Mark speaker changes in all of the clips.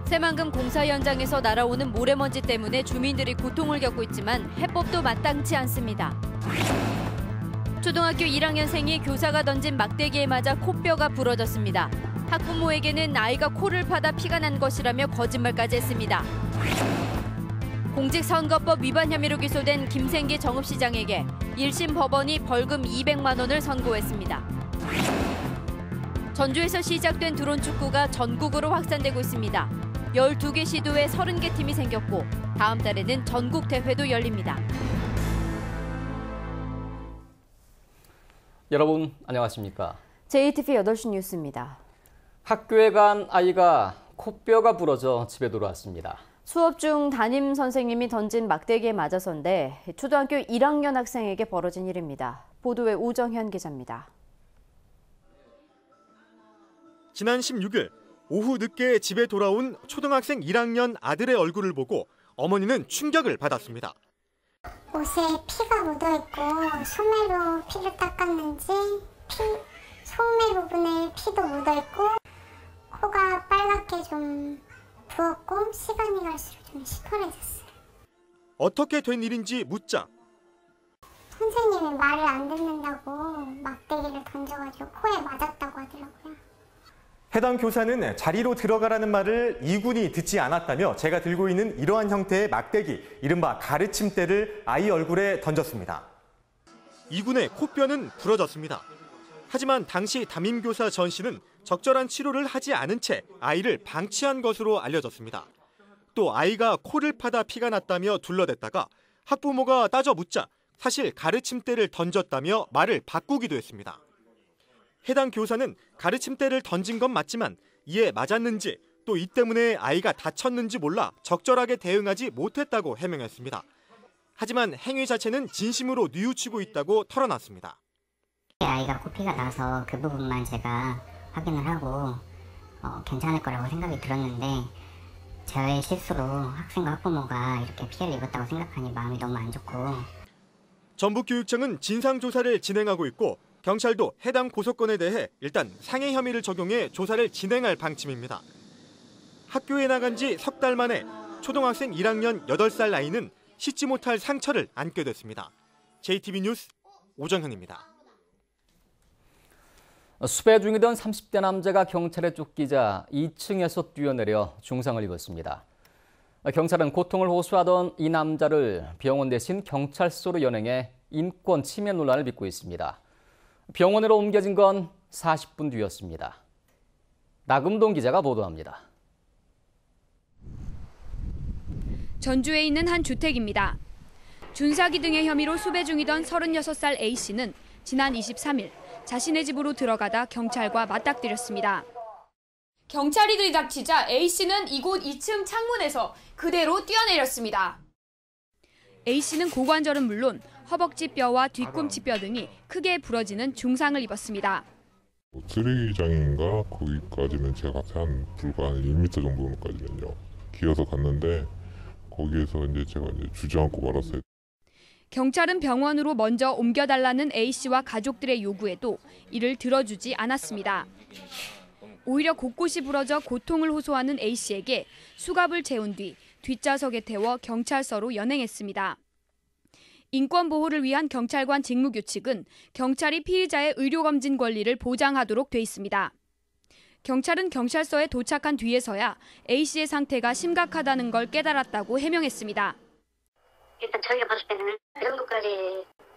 Speaker 1: 새만금 공사 현장에서 날아오는 모래먼지 때문에 주민들이 고통을 겪고 있지만 해법도 마땅치 않습니다. 초등학교 1학년생이 교사가 던진 막대기에 맞아 코뼈가 부러졌습니다. 학부모에게는 아이가 코를 파다 피가 난 것이라며 거짓말까지 했습니다. 공직선거법 위반 혐의로 기소된 김생기 정읍시장에게 1심 법원이 벌금 200만 원을 선고했습니다. 전주에서 시작된 드론 축구가 전국으로 확산되고 있습니다. 12개 시도에 30개 팀이 생겼고 다음 달에는 전국 대회도 열립니다.
Speaker 2: 여러분 안녕하십니까?
Speaker 1: JTV 8시 뉴스입니다.
Speaker 2: 학교에 간 아이가 코뼈가 부러져 집에 돌아왔습니다.
Speaker 1: 수업 중 담임 선생님이 던진 막대기에 맞아서인데 초등학교 1학년 학생에게 벌어진 일입니다. 보도에 오정현 기자입니다.
Speaker 3: 지난 16일 오후 늦게 집에 돌아온 초등학생 1학년 아들의 얼굴을 보고 어머니는 충격을 받았습니다.
Speaker 4: 옷에 피가 묻어있고 소매로 피를 닦았는지 소매 부분에 피도 묻어있고 코가 빨갛게 좀 부었고 시간이 갈수록 좀 시커매졌어요.
Speaker 3: 어떻게 된 일인지 묻자
Speaker 4: 선생님이 말을 안 듣는다고 막대기를 던져가지고 코에 맞았다고 하더라고요.
Speaker 5: 해당 교사는 자리로 들어가라는 말을 이군이 듣지 않았다며 제가 들고 있는 이러한 형태의 막대기, 이른바 가르침대를 아이 얼굴에 던졌습니다.
Speaker 3: 이군의 코뼈는 부러졌습니다. 하지만 당시 담임교사 전 씨는 적절한 치료를 하지 않은 채 아이를 방치한 것으로 알려졌습니다. 또 아이가 코를 파다 피가 났다며 둘러댔다가 학부모가 따져 묻자 사실 가르침대를 던졌다며 말을 바꾸기도 했습니다. 해당 교사는 가르침대를 던진 건 맞지만 이에 맞았는지 또 이 때문에 아이가 다쳤는지 몰라 적절하게 대응하지 못했다고 해명했습니다. 하지만 행위 자체는 진심으로 뉘우치고 있다고 털어놨습니다.
Speaker 6: 아이가 코피가 나서 그 부분만 제가 확인을 하고 괜찮을 거라고 생각이 들었는데 저의 실수로 학생과 학부모가 이렇게 피해를 입었다고 생각하니 마음이 너무 안 좋고.
Speaker 3: 전북교육청은 진상조사를 진행하고 있고 경찰도 해당 고소건에 대해 일단 상해 혐의를 적용해 조사를 진행할 방침입니다. 학교에 나간 지 석 달 만에 초등학생 1학년 8살 아이는 씻지 못할 상처를 안게 됐습니다. JTB 뉴스 오정현입니다.
Speaker 2: 수배 중이던 30대 남자가 경찰에 쫓기자 2층에서 뛰어내려 중상을 입었습니다. 경찰은 고통을 호소하던 이 남자를 병원 대신 경찰서로 연행해 인권 침해 논란을 빚고 있습니다. 병원으로 옮겨진 건 40분 뒤였습니다. 나금동 기자가 보도합니다.
Speaker 7: 전주에 있는 한 주택입니다. 준사기 등의 혐의로 수배 중이던 36살 A씨는 지난 23일 자신의 집으로 들어가다 경찰과 맞닥뜨렸습니다. 경찰이 들이닥치자 A씨는 이곳 2층 창문에서 그대로 뛰어내렸습니다. A씨는 고관절은 물론 허벅지 뼈와 뒤꿈치 뼈 등이 크게 부러지는 중상을 입었습니다.
Speaker 8: 쓰레기장인가 거기까지는 제가 한 불과 한 1m 정도까지는요. 기어서 갔는데 거기에서 제가 주저앉고 말았어요.
Speaker 7: 경찰은 병원으로 먼저 옮겨달라는 A씨와 가족들의 요구에도 이를 들어주지 않았습니다. 오히려 곳곳이 부러져 고통을 호소하는 A씨에게 수갑을 채운 뒤 뒷좌석에 태워 경찰서로 연행했습니다. 인권 보호를 위한 경찰관 직무규칙은 경찰이 피의자의 의료검진 권리를 보장하도록 돼 있습니다. 경찰은 경찰서에 도착한 뒤에서야 A씨의 상태가 심각하다는 걸 깨달았다고 해명했습니다.
Speaker 4: 일단 저희가 봤을 때는 이 정도까지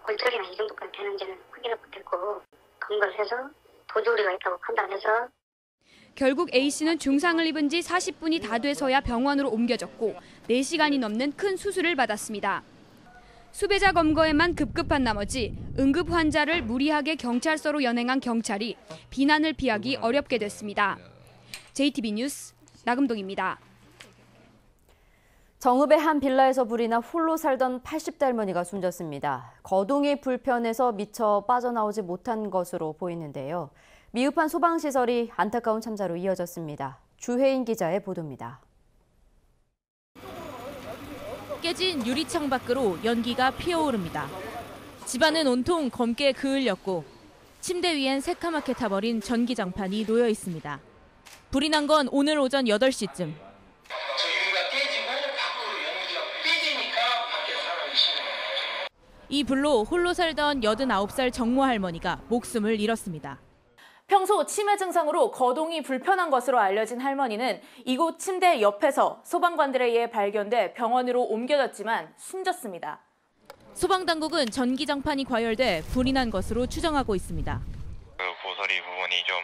Speaker 4: 골절이나 이 정도까지 되는지는 확인을 못했고 검거를 해서 도주우려가 있다고 판단해서
Speaker 7: 결국 A씨는 중상을 입은 지 40분이 다 돼서야 병원으로 옮겨졌고 4시간이 넘는 큰 수술을 받았습니다. 수배자 검거에만 급급한 나머지 응급 환자를 무리하게 경찰서로 연행한 경찰이 비난을 피하기 어렵게 됐습니다. JTB 뉴스 나금동입니다.
Speaker 1: 정읍의 한 빌라에서 불이 나 홀로 살던 80대 할머니가 숨졌습니다. 거동이 불편해서 미처 빠져나오지 못한 것으로 보이는데요. 미흡한 소방시설이 안타까운 참사로 이어졌습니다. 주혜인 기자의 보도입니다.
Speaker 9: 깨진 유리창 밖으로 연기가 피어오릅니다. 집안은 온통 검게 그을렸고 침대 위엔 새카맣게 타버린 전기장판이 놓여 있습니다. 불이 난 건 오늘 오전 8시쯤. 이 불로 홀로 살던 89살 정모 할머니가 목숨을 잃었습니다.
Speaker 10: 평소 치매 증상으로 거동이 불편한 것으로 알려진 할머니는 이곳 침대 옆에서 소방관들에 의해 발견돼 병원으로 옮겨졌지만 숨졌습니다.
Speaker 9: 소방당국은 전기장판이 과열돼 불이 난 것으로 추정하고 있습니다.
Speaker 11: 고서리 부분이 좀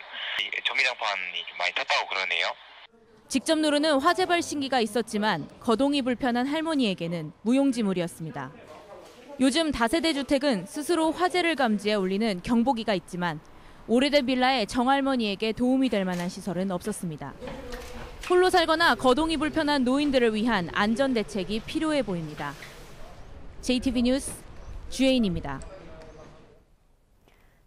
Speaker 11: 전기장판이 좀 많이 탔다고 그러네요.
Speaker 9: 직접 누르는 화재 발신기가 있었지만 거동이 불편한 할머니에게는 무용지물이었습니다. 요즘 다세대 주택은 스스로 화재를 감지해 울리는 경보기가 있지만 오래된 빌라의 정할머니에게 도움이 될 만한 시설은 없었습니다. 홀로 살거나 거동이 불편한 노인들을 위한 안전 대책이 필요해 보입니다. JTB 뉴스 주혜인입니다.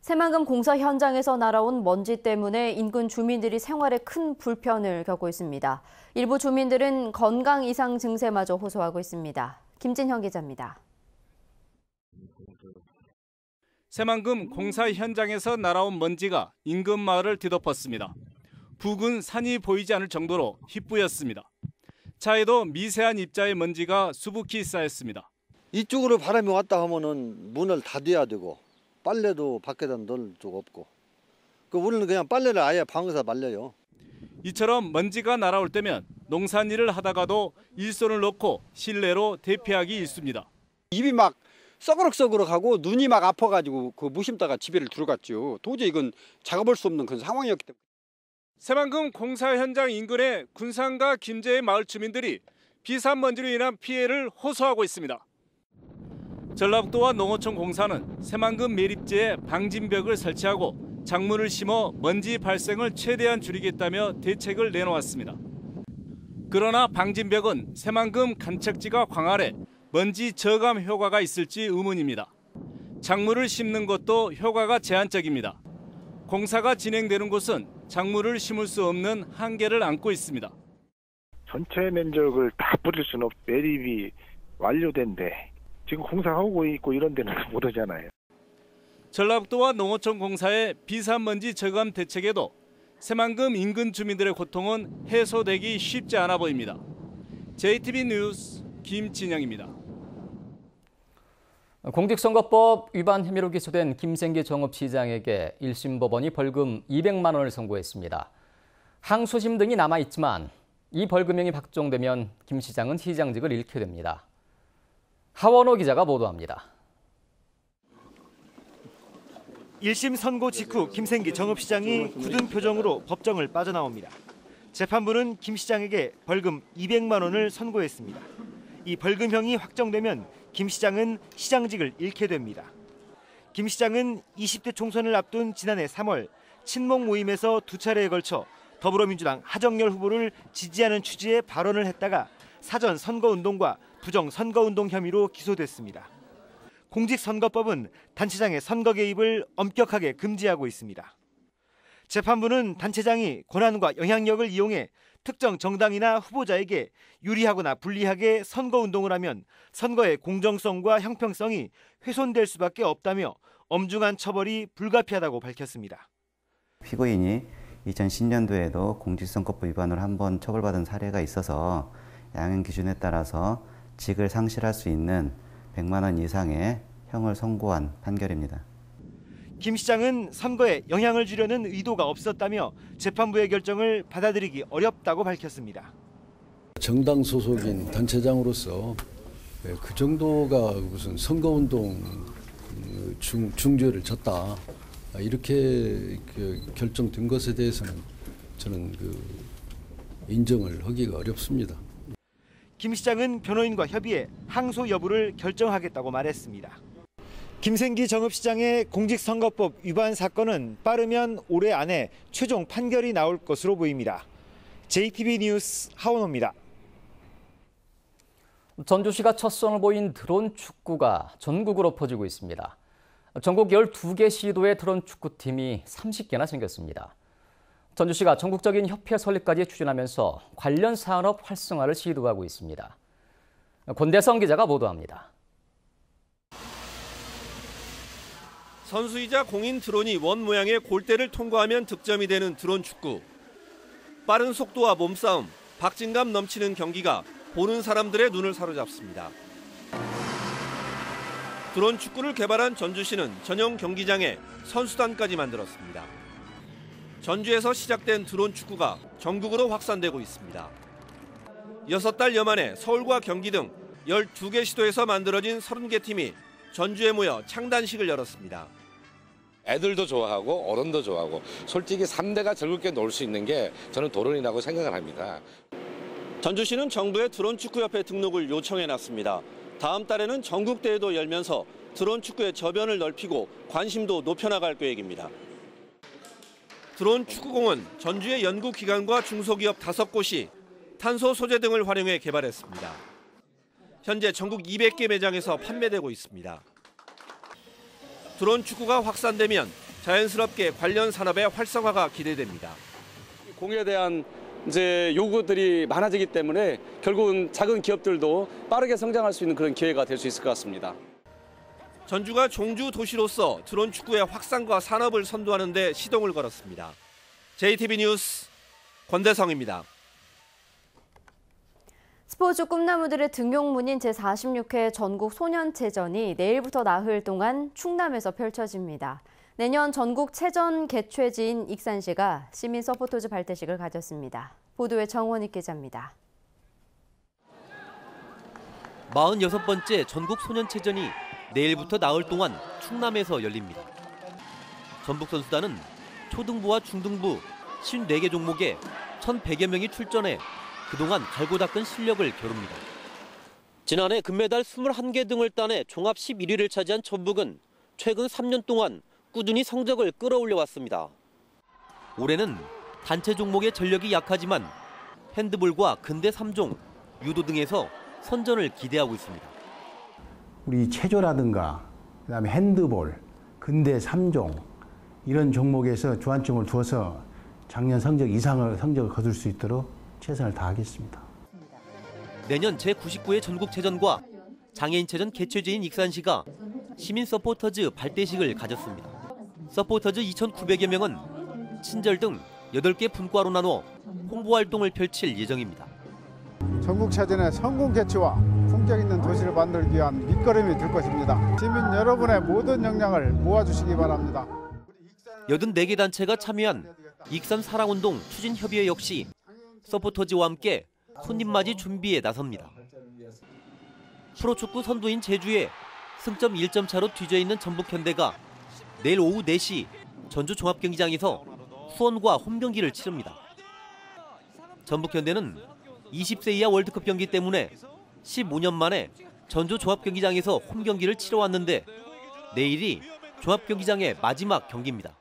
Speaker 1: 새만금 공사 현장에서 날아온 먼지 때문에 인근 주민들이 생활에 큰 불편을 겪고 있습니다. 일부 주민들은 건강 이상 증세마저 호소하고 있습니다. 김진형 기자입니다.
Speaker 12: 새만금 공사 현장에서 날아온 먼지가 인근 마을을 뒤덮었습니다. 부근 산이 보이지 않을 정도로 휘뿌였습니다. 차에도 미세한 입자의 먼지가 수북히 쌓였습니다.
Speaker 13: 이쪽으로 바람이 왔다 하면은 문을 닫아야 되고 빨래도 밖에다 넣을 쪽 없고 우리는 그냥 빨래를 아예 방에서 말려요.
Speaker 12: 이처럼 먼지가 날아올 때면 농산일을 하다가도 일손을 놓고 실내로 대피하기 일쑤입니다.
Speaker 14: 입이 막 써그럭써그럭하고 눈이 막 아파가지고 그 무심다가 집에를 들어갔죠. 도저히 이건 작업할 수 없는 그런 상황이었기 때문에.
Speaker 12: 새만금 공사 현장 인근의 군산과 김제의 마을 주민들이 비산 먼지로 인한 피해를 호소하고 있습니다. 전라북도와 농어촌 공사는 새만금 매립지에 방진벽을 설치하고 작물을 심어 먼지 발생을 최대한 줄이겠다며 대책을 내놓았습니다. 그러나 방진벽은 새만금 간척지가 광활해 먼지 저감 효과가 있을지 의문입니다. 작물을 심는 것도 효과가 제한적입니다. 공사가 진행되는 곳은 작물을 심을 수 없는 한계를 안고 있습니다.
Speaker 15: 전체 면적을 다 뿌릴 수는 없고 매립이 완료된데 지금 공사하고 있고 이런 데는 못 오잖아요.
Speaker 12: 전라북도와 농어촌 공사의 비산먼지 저감 대책에도 새만금 인근 주민들의 고통은 해소되기 쉽지 않아 보입니다. JTB 뉴스 김진영입니다.
Speaker 2: 공직선거법 위반 혐의로 기소된 김생기 정읍시장에게 1심 법원이 벌금 200만 원을 선고했습니다. 항소심 등이 남아있지만 이 벌금형이 확정되면 김 시장은 시장직을 잃게 됩니다. 하원호 기자가 보도합니다.
Speaker 3: 1심 선고 직후 김생기 정읍시장이 굳은 표정으로 법정을 빠져나옵니다. 재판부는 김 시장에게 벌금 200만 원을 선고했습니다. 이 벌금형이 확정되면 김 시장은 시장직을 잃게 됩니다. 김 시장은 20대 총선을 앞둔 지난해 3월 친목 모임에서 두 차례에 걸쳐 더불어민주당 하정열 후보를 지지하는 취지의 발언을 했다가 사전 선거운동과 부정 선거운동 혐의로 기소됐습니다. 공직선거법은 단체장의 선거 개입을 엄격하게 금지하고 있습니다. 재판부는 단체장이 권한과 영향력을 이용해 특정 정당이나 후보자에게 유리하거나 불리하게 선거운동을 하면 선거의 공정성과 형평성이 훼손될 수밖에 없다며 엄중한 처벌이 불가피하다고 밝혔습니다.
Speaker 16: 피고인이 2010년도에도 공직선거법 위반으로 한번 처벌받은 사례가 있어서 양형 기준에 따라서 직을 상실할 수 있는 100만 원 이상의 형을 선고한 판결입니다.
Speaker 3: 김 시장은 선거에 영향을 주려는 의도가 없었다며 재판부의 결정을 받아들이기 어렵다고 밝혔습니다.
Speaker 17: 정당 소속인 단체장으로서 그 정도가 무슨 선거운동 중죄를 졌다 이렇게 결정된 것에 대해서는 저는 인정을 하기가 어렵습니다.
Speaker 3: 김 시장은 변호인과 협의해 항소 여부를 결정하겠다고 말했습니다. 김생기 정읍시장의 공직선거법 위반 사건은 빠르면 올해 안에 최종 판결이 나올 것으로 보입니다. JTB 뉴스 하원호입니다.
Speaker 2: 전주시가 첫 선을 보인 드론 축구가 전국으로 퍼지고 있습니다. 전국 12개 시도의 드론 축구팀이 30개나 생겼습니다. 전주시가 전국적인 협회 설립까지 추진하면서 관련 산업 활성화를 시도하고 있습니다. 권대성 기자가 보도합니다.
Speaker 18: 선수이자 공인 드론이 원 모양의 골대를 통과하면 득점이 되는 드론 축구. 빠른 속도와 몸싸움, 박진감 넘치는 경기가 보는 사람들의 눈을 사로잡습니다. 드론 축구를 개발한 전주시는 전용 경기장에 선수단까지 만들었습니다. 전주에서 시작된 드론 축구가 전국으로 확산되고 있습니다. 6달 여만에 서울과 경기 등 12개 시도에서 만들어진 30개 팀이 전주에 모여 창단식을 열었습니다.
Speaker 19: 애들도 좋아하고 어른도 좋아하고 솔직히 3대가 즐겁게 놀 수 있는 게 저는 드론이라고 생각을 합니다.
Speaker 18: 전주시는 정부의 드론 축구협회 등록을 요청해놨습니다. 다음 달에는 전국대회도 열면서 드론 축구의 저변을 넓히고 관심도 높여나갈 계획입니다. 드론 축구공은 전주의 연구기관과 중소기업 5곳이 탄소 소재 등을 활용해 개발했습니다. 현재 전국 200개 매장에서 판매되고 있습니다. 드론 축구가 확산되면 자연스럽게 관련 산업의 활성화가 기대됩니다.
Speaker 20: 공에 대한 요구들이 많아지기 때문에 결국은 작은 기업들도 빠르게 성장할 수 있는 그런 기회가 될 수 있을 것 같습니다.
Speaker 18: 전주가 종주 도시로서 드론 축구의 확산과 산업을 선도하는 데 시동을 걸었습니다. JTB 뉴스 권대성입니다.
Speaker 1: 스포츠 꿈나무들의 등용문인 제46회 전국 소년체전이 내일부터 나흘 동안 충남에서 펼쳐집니다. 내년 전국 체전 개최지인 익산시가 시민 서포터즈 발대식을 가졌습니다. 보도에 정원익 기자입니다.
Speaker 21: 46번째 전국 소년체전이 내일부터 나흘 동안 충남에서 열립니다. 전북 선수단은 초등부와 중등부 54개 종목에 1,100여 명이 출전해 그동안 갈고 닦은 실력을 겨룹니다. 지난해 금메달 21개 등을 따내 종합 11위를 차지한 전북은 최근 3년 동안 꾸준히 성적을 끌어올려 왔습니다. 올해는 단체 종목의 전력이 약하지만 핸드볼과 근대 3종, 유도 등에서 선전을 기대하고 있습니다.
Speaker 22: 우리 체조라든가 그다음에 핸드볼, 근대 3종 이런 종목에서 주안점을 두어서 작년 성적 이상의 성적을 거둘 수 있도록 최선을 다하겠습니다.
Speaker 21: 내년 제99회 전국체전과 장애인체전 개최지인 익산시가 시민 서포터즈 발대식을 가졌습니다. 서포터즈 2,900여 명은 친절 등 8개 분과로 나눠 홍보활동을 펼칠 예정입니다.
Speaker 23: 전국체전의 성공 개최와 품격 있는 도시를 만들기 위한 밑거름이 될 것입니다. 시민 여러분의 모든 역량을 모아주시기 바랍니다.
Speaker 21: 84개 단체가 참여한 익산 사랑운동 추진협의회 역시 서포터즈와 함께 손님맞이 준비에 나섭니다. 프로축구 선두인 제주에 승점 1점 차로 뒤져있는 전북현대가 내일 오후 4시 전주 종합경기장에서 수원과 홈경기를 치릅니다. 전북현대는 20세 이하 월드컵 경기 때문에 15년 만에 전주 종합경기장에서 홈경기를 치러왔는데 내일이 종합경기장의 마지막 경기입니다.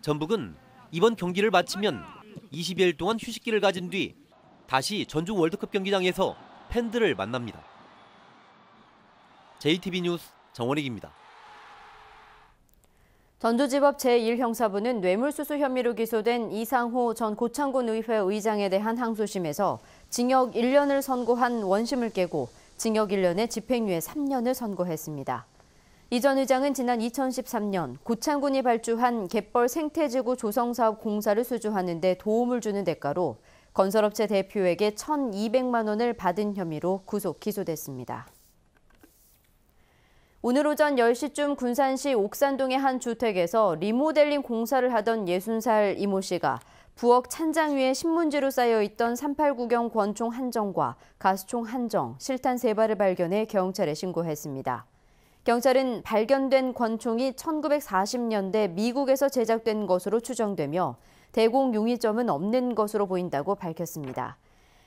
Speaker 21: 전북은 이번 경기를 마치면 20여일 동안 휴식기를 가진 뒤 다시 전주 월드컵 경기장에서 팬들을 만납니다. JTB 뉴스 정원익입니다.
Speaker 1: 전주지법 제1형사부는 뇌물수수 혐의로 기소된 이상호 전 고창군 의회 의장에 대한 항소심에서 징역 1년을 선고한 원심을 깨고 징역 1년에 집행유예 3년을 선고했습니다. 이 전 의장은 지난 2013년 고창군이 발주한 갯벌 생태지구 조성사업 공사를 수주하는 데 도움을 주는 대가로 건설업체 대표에게 1,200만 원을 받은 혐의로 구속 기소됐습니다. 오늘 오전 10시쯤 군산시 옥산동의 한 주택에서 리모델링 공사를 하던 60살 이모 씨가 부엌 찬장 위에 신문지로 쌓여있던 389경 권총 1정과 가스총 1정, 실탄 3발을 발견해 경찰에 신고했습니다. 경찰은 발견된 권총이 1940년대 미국에서 제작된 것으로 추정되며 대공 용의점은 없는 것으로 보인다고 밝혔습니다.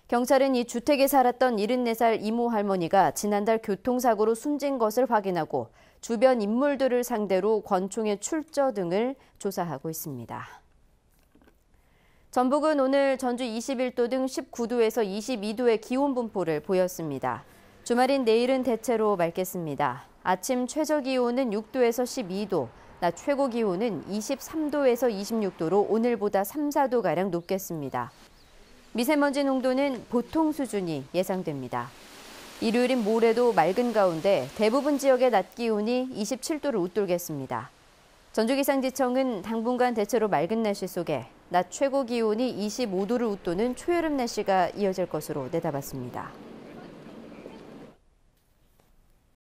Speaker 1: 경찰은 이 주택에 살았던 74살 이모 할머니가 지난달 교통사고로 숨진 것을 확인하고 주변 인물들을 상대로 권총의 출처 등을 조사하고 있습니다. 전북은 오늘 전주 21도 등 19도에서 22도의 기온 분포를 보였습니다. 주말인 내일은 대체로 맑겠습니다. 아침 최저기온은 6도에서 12도, 낮 최고기온은 23도에서 26도로 오늘보다 3, 4도가량 높겠습니다. 미세먼지 농도는 보통 수준이 예상됩니다. 일요일인 모레도 맑은 가운데 대부분 지역의 낮 기온이 27도를 웃돌겠습니다. 전주기상지청은 당분간 대체로 맑은 날씨 속에 낮 최고 기온이 25도를 웃도는 초여름 날씨가 이어질 것으로 내다봤습니다.